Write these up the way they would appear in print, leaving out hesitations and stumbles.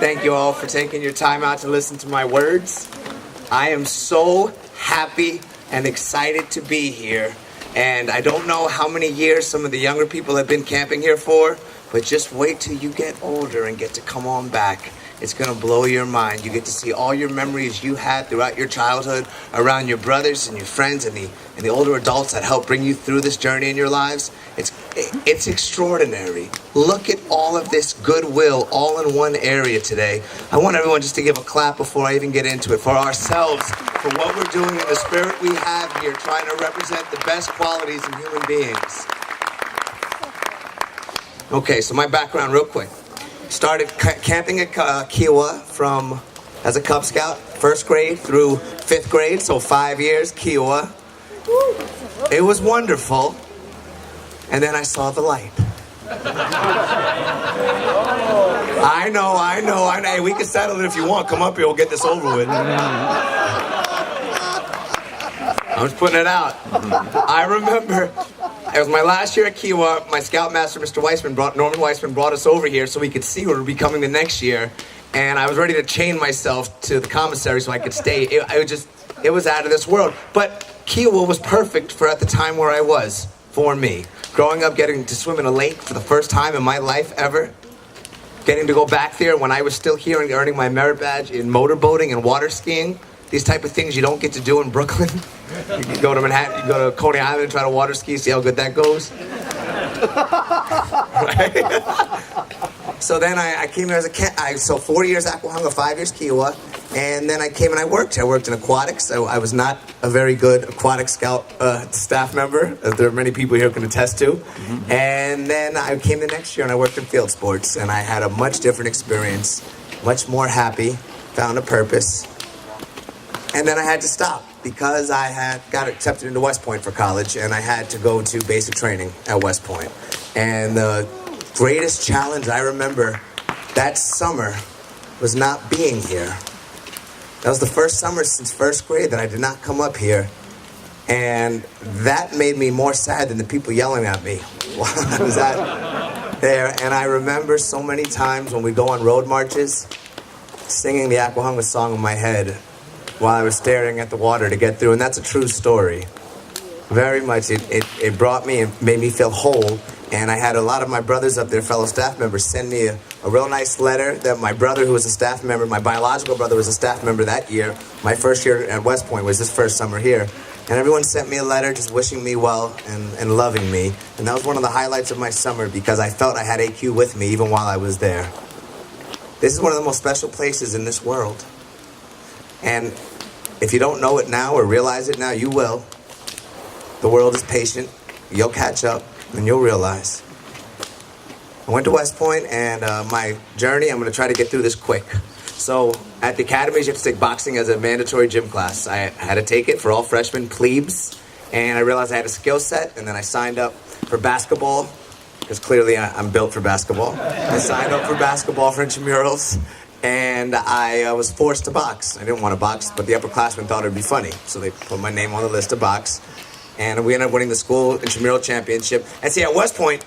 Thank you all for taking your time out to listen to my words. I am so happy and excited to be here. And I don't know how many years some of the younger people have been camping here for, but just wait till you get older and get to come on back. It's gonna blow your mind. You get to see all your memories you had throughout your childhood around your brothers and your friends and the older adults that helped bring you through this journey in your lives. It's extraordinary. Look at all of this goodwill all in one area today. I want everyone just to give a clap before I even get into it, for ourselves, for what we're doing and the spirit we have here, trying to represent the best qualities in human beings. Okay, so my background real quick. Started camping at Kiowa as a Cub Scout, 1st grade through 5th grade, so 5 years, Kiowa. It was wonderful. And then I saw the light. I know. Hey, we can settle it if you want. Come up here, we'll get this over with. I'm just putting it out. I remember, it was my last year at Kiowa. My scoutmaster, Mr. Norman Weissman, brought us over here so we could see what would be coming the next year. And I was ready to chain myself to the commissary so I could stay. It was out of this world. But Kiowa was perfect for at the time where I was, for me. Growing up, getting to swim in a lake for the first time in my life ever. Getting to go back there when I was still here and earning my merit badge in motorboating and water skiing. These type of things you don't get to do in Brooklyn. You can go to Manhattan, you go to Coney Island and try to water ski, see how good that goes. Right? So then I came here as so 4 years Aquehonga, 5 years Kiowa, and then I came and I worked. I worked in aquatics. So I was not a very good aquatic scout staff member, as there are many people here who can attest to. Mm-hmm. And then I came the next year and I worked in field sports, and I had a much different experience, much more happy, found a purpose. And then I had to stop because I had got accepted into West Point for college, and I had to go to basic training at West Point. And the greatest challenge I remember that summer was not being here. That was the first summer since 1st grade that I did not come up here. And that made me more sad than the people yelling at me while I was out there. And I remember so many times when we go on road marches, singing the Aquehonga song in my head while I was staring at the water to get through. And that's a true story. Very much. It brought me and made me feel whole. And I had a lot of my brothers up there, fellow staff members, send me a real nice letter that my brother, who was a staff member, my biological brother was a staff member that year. My first year at West Point was his first summer here. And everyone sent me a letter just wishing me well and loving me. And that was one of the highlights of my summer because I felt I had AQ with me even while I was there. This is one of the most special places in this world. And if you don't know it now or realize it now, you will. The world is patient. You'll catch up. And you'll realize. I went to West Point, and my journey, I'm going to try to get through this quick. So at the academies, you have to take boxing as a mandatory gym class. I had to take it for all freshmen plebes, and I realized I had a skill set, and then I signed up for basketball, because clearly I'm built for basketball. I signed up for basketball for intramurals, and I was forced to box. I didn't want to box, but the upperclassmen thought it would be funny, so they put my name on the list to box. And we ended up winning the school intramural championship. And see, at West Point,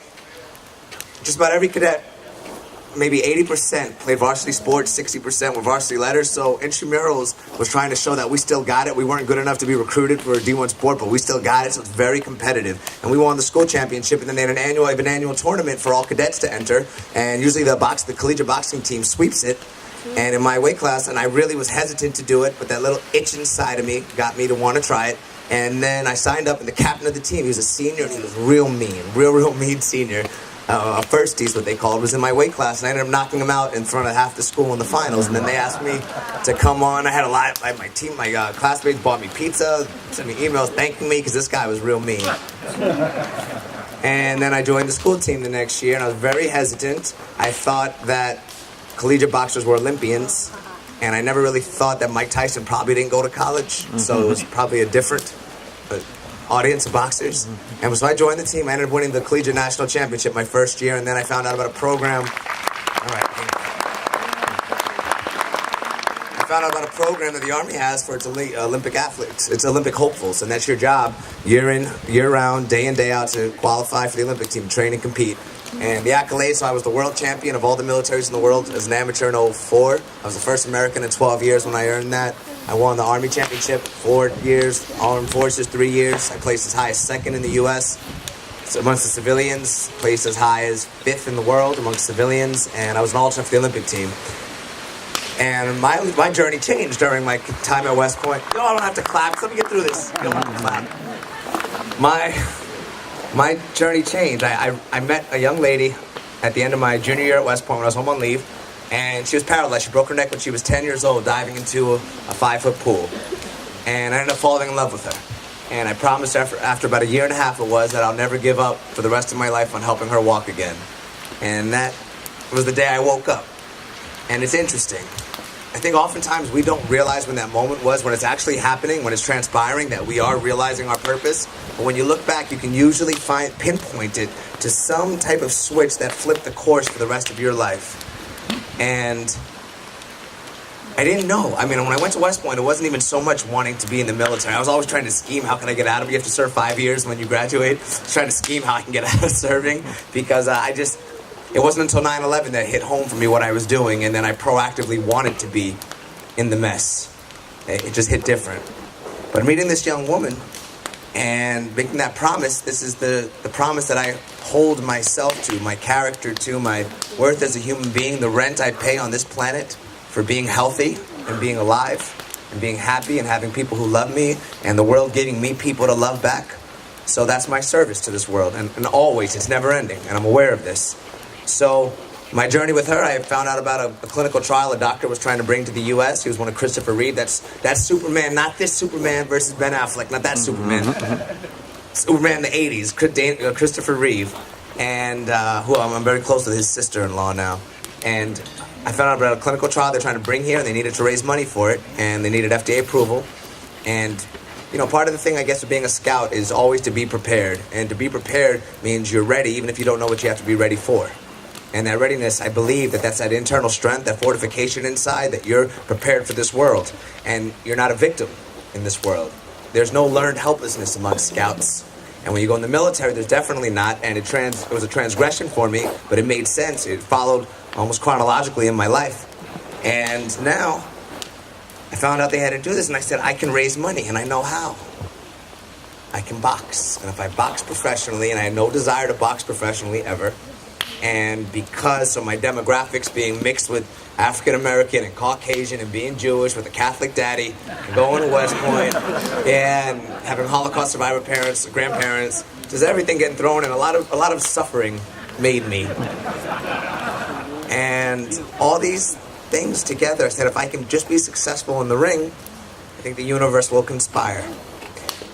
just about every cadet, maybe 80% played varsity sports, 60% were varsity letters. So intramurals was trying to show that we still got it. We weren't good enough to be recruited for a D1 sport, but we still got it. So it's very competitive. And we won the school championship, and then they had an annual tournament for all cadets to enter. And usually the collegiate boxing team sweeps it. And in my weight class, and I really was hesitant to do it, but that little itch inside of me got me to want to try it. And then I signed up, and the captain of the team, he was a senior, and he was real mean senior. A firsties, what they called, was in my weight class, and I ended up knocking him out in front of half the school in the finals. And then they asked me to come on. I had my team, my classmates bought me pizza, sent me emails thanking me, because this guy was real mean. And then I joined the school team the next year, and I was very hesitant. I thought that collegiate boxers were Olympians. And I never really thought that Mike Tyson probably didn't go to college, so it was probably a different audience of boxers. And so I joined the team. I ended up winning the collegiate national championship my first year, and then I found out about a program. All right. I found out about a program that the Army has for its Olympic athletes. It's Olympic hopefuls, and that's your job year in, year round, day in, day out to qualify for the Olympic team, train and compete. And the accolades, so I was the world champion of all the militaries in the world as an amateur in '04. I was the first American in 12 years when I earned that. I won the Army Championship 4 years, Armed Forces 3 years. I placed as high as second in the U.S. So amongst the civilians, placed as high as 5th in the world amongst civilians, and I was an alternate for the Olympic team. And my journey changed during my time at West Point. No, I don't have to clap. Let me get through this. You don't have to clap. My journey changed. I met a young lady at the end of my junior year at West Point when I was home on leave, and she was paralyzed. She broke her neck when she was 10 years old diving into a 5-foot pool. And I ended up falling in love with her. And I promised her after about a year and a half that I'll never give up for the rest of my life on helping her walk again. And that was the day I woke up. And it's interesting. I think oftentimes we don't realize when that moment was, when it's actually happening, when it's transpiring, that we are realizing our purpose. But when you look back, you can usually pinpoint it to some type of switch that flipped the course for the rest of your life. And I didn't know. I mean, when I went to West Point, it wasn't even so much wanting to be in the military. I was always trying to scheme, how can I get out of it? You have to serve 5 years when you graduate. Trying to scheme how I can get out of serving, because it wasn't until 9/11 that hit home for me what I was doing, and then I proactively wanted to be in the mess. It just hit different. But meeting this young woman and making that promise, this is the promise that I hold myself to, my character to, my worth as a human being, the rent I pay on this planet for being healthy and being alive and being happy and having people who love me, and the world giving me people to love back. So that's my service to this world, and always, it's never ending, and I'm aware of this. So my journey with her, I found out about a clinical trial a doctor was trying to bring to the U.S. He was one of Christopher Reeve. That's Superman, not this Superman versus Ben Affleck, not that Superman. Superman in the 80s, Christopher Reeve, and who I'm very close with his sister-in-law now. And I found out about a clinical trial they're trying to bring here, and they needed to raise money for it, and they needed FDA approval. And you know, part of the thing, I guess, of being a scout is always to be prepared. And to be prepared means you're ready, even if you don't know what you have to be ready for. And that readiness, I believe that's that internal strength, that fortification inside, that you're prepared for this world. And you're not a victim in this world. There's no learned helplessness among scouts. And when you go in the military, there's definitely not. And it was a transgression for me, but it made sense. It followed almost chronologically in my life. And now, I found out they had to do this, and I said, I can raise money, and I know how. I can box. And if I box professionally, and I had no desire to box professionally ever, and because of my demographics being mixed with African American and Caucasian and being Jewish with a Catholic daddy and going to West Point, and having Holocaust survivor parents, grandparents, just everything getting thrown in, a lot of suffering made me. And all these things together, I said, if I can just be successful in the ring, I think the universe will conspire.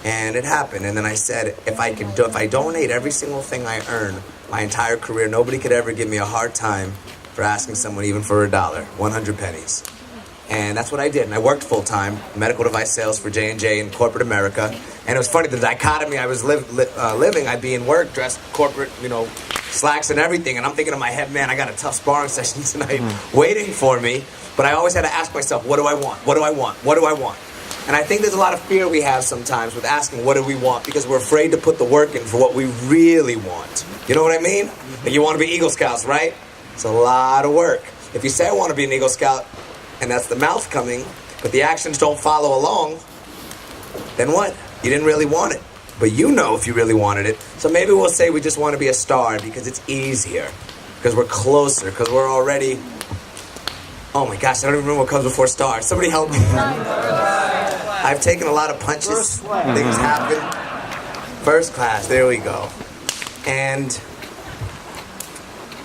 And it happened. And then I said, if I donate every single thing I earn my entire career, nobody could ever give me a hard time for asking someone even for $1, 100 pennies. And that's what I did. And I worked full-time, medical device sales for J&J in corporate America. And it was funny, the dichotomy I was living, I'd be in work, dressed corporate, slacks and everything. And I'm thinking in my head, man, I got a tough sparring session tonight waiting for me. But I always had to ask myself, what do I want? What do I want? What do I want? And I think there's a lot of fear we have sometimes with asking, what do we want? Because we're afraid to put the work in for what we really want. You know what I mean? Like, you want to be Eagle Scouts, right? It's a lot of work. If you say, I want to be an Eagle Scout, and that's the mouth coming, but the actions don't follow along, then what? You didn't really want it. But you know if you really wanted it. So maybe we'll say we just want to be a star because it's easier, because we're closer, because we're already... Oh my gosh, I don't even remember what comes before stars. Somebody help me. I've taken a lot of punches. Things happen. First class, there we go. And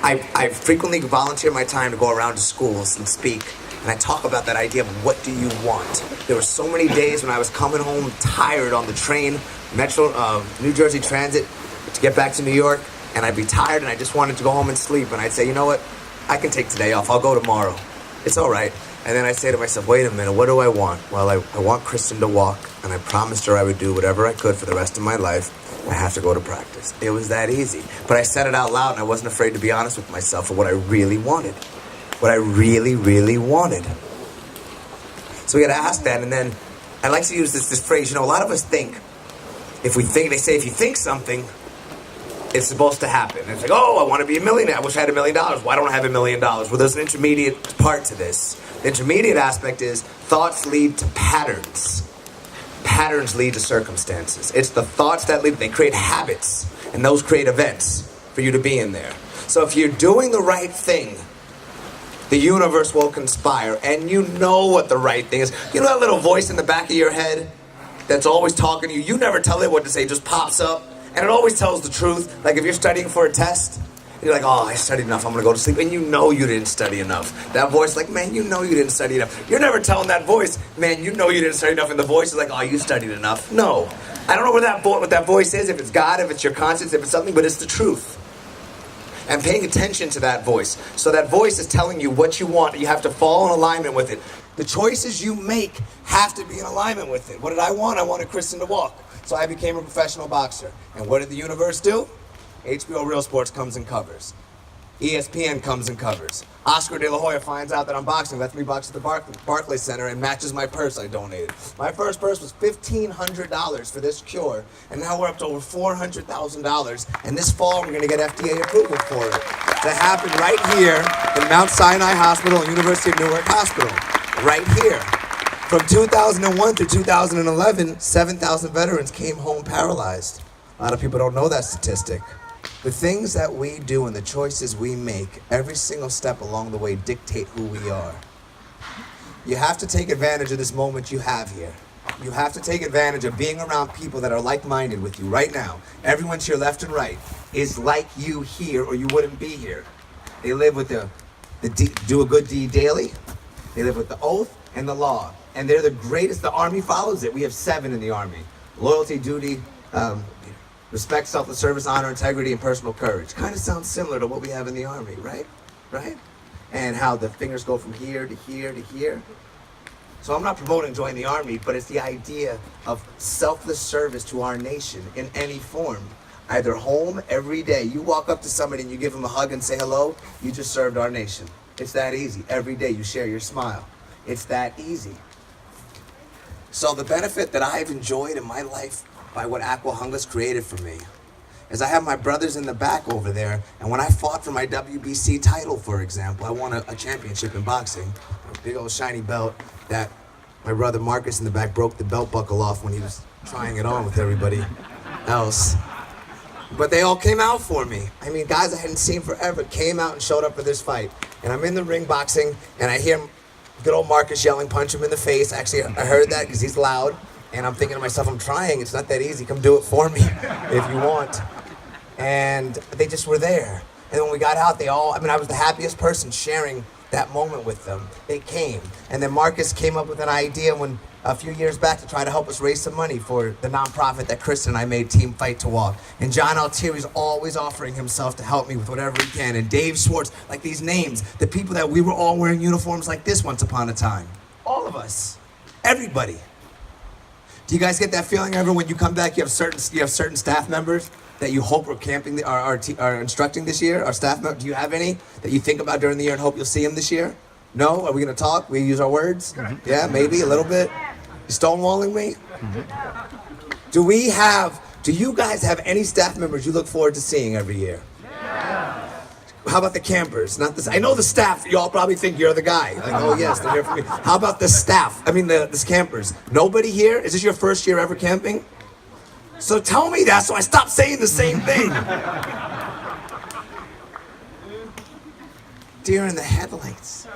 I frequently volunteer my time to go around to schools and speak. And I talk about that idea of what do you want? There were so many days when I was coming home tired on the train, New Jersey Transit, to get back to New York. And I'd be tired and I just wanted to go home and sleep. And I'd say, you know what? I can take today off. I'll go tomorrow. It's all right. And then I say to myself, wait a minute, what do I want? Well, I want Kristen to walk, and I promised her I would do whatever I could for the rest of my life. I have to go to practice. It was that easy. But I said it out loud, and I wasn't afraid to be honest with myself for what I really wanted. What I really, really wanted. So we got to ask that, and then I like to use this phrase. A lot of us think, they say if you think something, it's supposed to happen. It's like, oh, I want to be a millionaire. I wish I had $1 million. Why don't I have $1 million? Well, there's an intermediate part to this. The intermediate aspect is thoughts lead to patterns. Patterns lead to circumstances. It's the thoughts that lead, they create habits, and those create events for you to be in there. So if you're doing the right thing, the universe will conspire, and you know what the right thing is. You know that little voice in the back of your head that's always talking to you? You never tell it what to say, it just pops up, and it always tells the truth. Like if you're studying for a test, you're like, oh, I studied enough, I'm gonna go to sleep, and you know you didn't study enough. That voice, like, man, you know you didn't study enough. You're never telling that voice, man, you know you didn't study enough, and the voice is like, oh, you studied enough. No, I don't know what that voice is, if it's God, if it's your conscience, if it's something, but it's the truth. And paying attention to that voice. So that voice is telling you what you want. You have to fall in alignment with it. The choices you make have to be in alignment with it. What did I want? I wanted Kristen to walk. So I became a professional boxer. And what did the universe do? HBO Real Sports comes and covers. ESPN comes and covers. Oscar De La Hoya finds out that I'm boxing, lets me box at the Barclays Center, and matches my purse I donated. My first purse was $1,500 for this cure, and now we're up to over $400,000, and this fall we're gonna get FDA approval for it. That happened right here in Mount Sinai Hospital and University of Newark Hospital, right here. From 2001 to 2011, 7,000 veterans came home paralyzed. A lot of people don't know that statistic. The things that we do and the choices we make, every single step along the way dictate who we are. You have to take advantage of this moment you have here. You have to take advantage of being around people that are like-minded with you right now. Everyone to your left and right is like you here or you wouldn't be here. They live with the do a good deed daily. They live with the oath and the law. And they're the greatest. The Army follows it. We have 7 in the Army. Loyalty, duty, respect, selfless service, honor, integrity, and personal courage. Kind of sounds similar to what we have in the Army, right? Right? And how the fingers go from here to here to here. So I'm not promoting joining the Army, but it's the idea of selfless service to our nation in any form. Either home, every day. You walk up to somebody and you give them a hug and say hello, you just served our nation. It's that easy. Every day you share your smile. It's that easy. So the benefit that I've enjoyed in my life by what Aquehonga's created for me is I have my brothers in the back over there, and when I fought for my WBC title, for example, I won a championship in boxing, a big old shiny belt that my brother Marcus in the back broke the belt buckle off when he was trying it on with everybody else. But they all came out for me. I mean, guys I hadn't seen forever came out and showed up for this fight. And I'm in the ring boxing, and I hear good old Marcus yelling, punch him in the face. Actually, I heard that because he's loud. And I'm thinking to myself, I'm trying. It's not that easy. Come do it for me if you want. And they just were there. And when we got out, I was the happiest person sharing that moment with them. They came. And then Marcus came up with an idea a few years back to try to help us raise some money for the nonprofit that Kristen and I made, Team Fight to Walk. And John Altieri's always offering himself to help me with whatever he can. And Dave Schwartz, like these names, the people that we were all wearing uniforms like this once upon a time. All of us. Everybody. Do you guys get that feeling ever when you come back, you have certain staff members that you hope are camping, are instructing this year? Our staff members, do you have any that you think about during the year and hope you'll see them this year? No? Are we gonna talk? We use our words? Mm-hmm. Yeah, maybe a little bit. You stonewalling me? Mm-hmm. Do you guys have any staff members you look forward to seeing every year? Yeah. How about the campers? I know the staff, you all probably think you're the guy. Like, oh yes, they're here for me. How about the staff? The campers. Nobody here? Is this your first year ever camping? So tell me that so I stop saying the same thing. Deer in the headlights.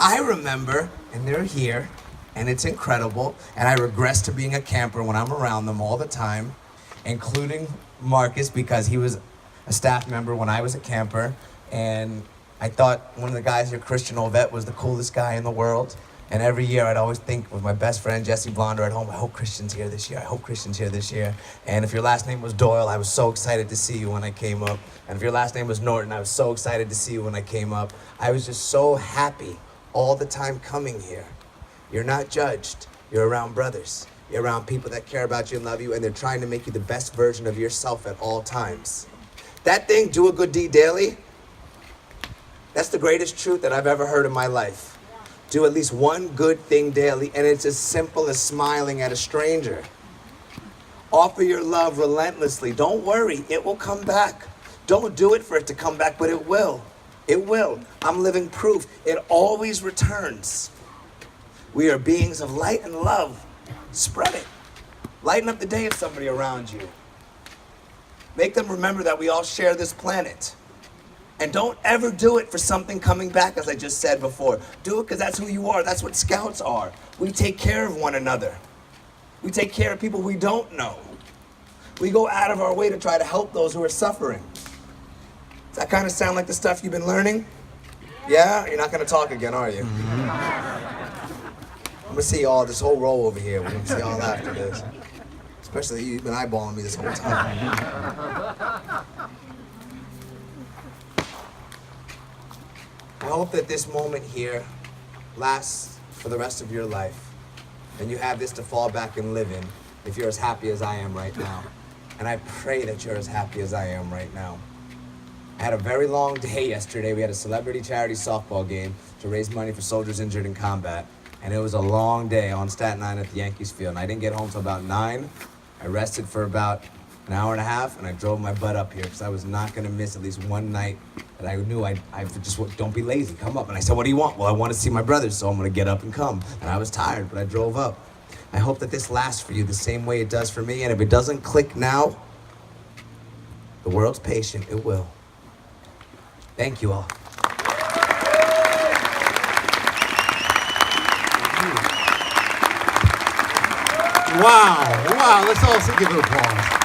I remember, and they're here, and it's incredible, and I regress to being a camper when I'm around them all the time, including Marcus, because he was a staff member when I was a camper, and I thought one of the guys here, Christian Ovett, was the coolest guy in the world. And every year I'd always think with my best friend Jesse Blonder at home, I hope Christian's here this year, I hope Christian's here this year. And if your last name was Doyle, I was so excited to see you when I came up. And if your last name was Norton, I was so excited to see you when I came up. I was just so happy all the time coming here. You're not judged, you're around brothers. You're around people that care about you and love you, and they're trying to make you the best version of yourself at all times. That thing, do a good deed daily, that's the greatest truth that I've ever heard in my life. Do at least one good thing daily, and it's as simple as smiling at a stranger. Offer your love relentlessly. Don't worry, it will come back. Don't do it for it to come back, but it will. It will. I'm living proof. It always returns. We are beings of light and love. Spread it. Lighten up the day of somebody around you. Make them remember that we all share this planet. And don't ever do it for something coming back, as I just said before. Do it because that's who you are. That's what scouts are. We take care of one another. We take care of people we don't know. We go out of our way to try to help those who are suffering. Does that kind of sound like the stuff you've been learning? Yeah? You're not going to talk again, are you? I'm going to see all this whole row over here. We're going to see all after this. Especially you've been eyeballing me this whole time. I hope that this moment here lasts for the rest of your life. And you have this to fall back and live in if you're as happy as I am right now. And I pray that you're as happy as I am right now. I had a very long day yesterday. We had a celebrity charity softball game to raise money for soldiers injured in combat. And it was a long day on Staten Island at the Yankees field. And I didn't get home till about 9. I rested for about an hour and a half, and I drove my butt up here because I was not going to miss at least one night that I knew I just, don't be lazy, come up. And I said, what do you want? Well, I want to see my brothers, so I'm going to get up and come. And I was tired, but I drove up. I hope that this lasts for you the same way it does for me. And if it doesn't click now, the world's patient. It will. Thank you all. Wow, let's also give it applause.